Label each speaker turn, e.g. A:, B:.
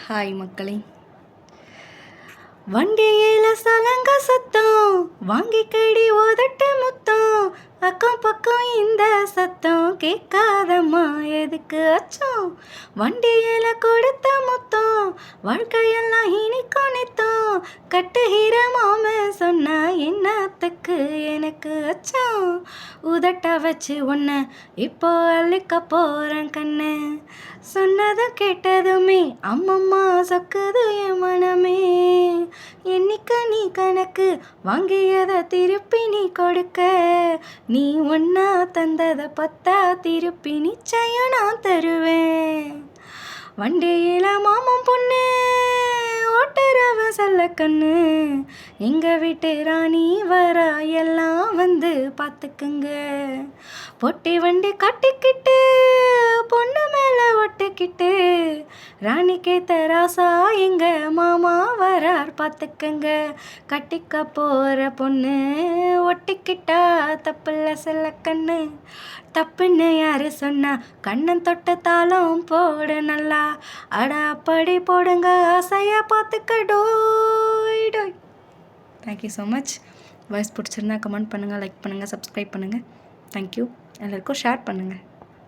A: Hi மக்களே. வண்டியில சலங்க சத்தம், வாங்கி கடி உதட்டு முத்தம், அக்கம் பக்கம் இந்த சத்தம் கேட்காதம்மா எதுக்கு அச்சம். வண்டியில கொடுத்த முத்தம், வாழ்க்கையெல்லாம் இனிக்கும் நித்தம், கட்டுகிற மாம சொன்னா என்னத்துக்கு எனக்கு அச்சம். உதட்ட வச்சு உன்னை இப்போ அள்ளிக்க போறேன் கண்ணு, சொன்னதும் கேட்டதுமே அம்மம்மா சொக்குது என் மனமே. என்னைக்கு நீ கணக்கு வாங்கியதை திருப்பி நீ கொடுக்க, நீ ஒன்னா தந்ததை பத்தா திருப்பி நிச்சயம் நான் தருவேன். வண்டியில மாமன் பொண்ணு ஓட்டுறவ செல்ல கண்ணு, எங்க வீட்டு ராணி வரா எல்லாம் வந்து பார்த்துக்குங்க. பொட்டி வண்டி கட்டிக்கிட்டு பொண்ணு மேல ஒட்டிக்கிட்டு, ராணிக்கேத்த ராசா எங்க மாமா வரார் பார்த்துக்கங்க. கட்டிக்க போற பொண்ணு ஒட்டிக்கிட்டா தப்புல செல்ல கண்ணு, தப்புன்னு யாரு சொன்னா கண்ணன் தொட்ட தாளம் போடு நல்லா, அட அப்படி போடுங்க ஆசையா பார்த்துக்க டோய் டோய். Thank you so much. வாய்ஸ் பிடிச்சிருந்தா கமெண்ட் பண்ணுங்கள், லைக் பண்ணுங்கள், சப்ஸ்கிரைப் பண்ணுங்கள். தேங்க்யூ. எல்லாருக்கும் ஷேர் பண்ணுங்கள்.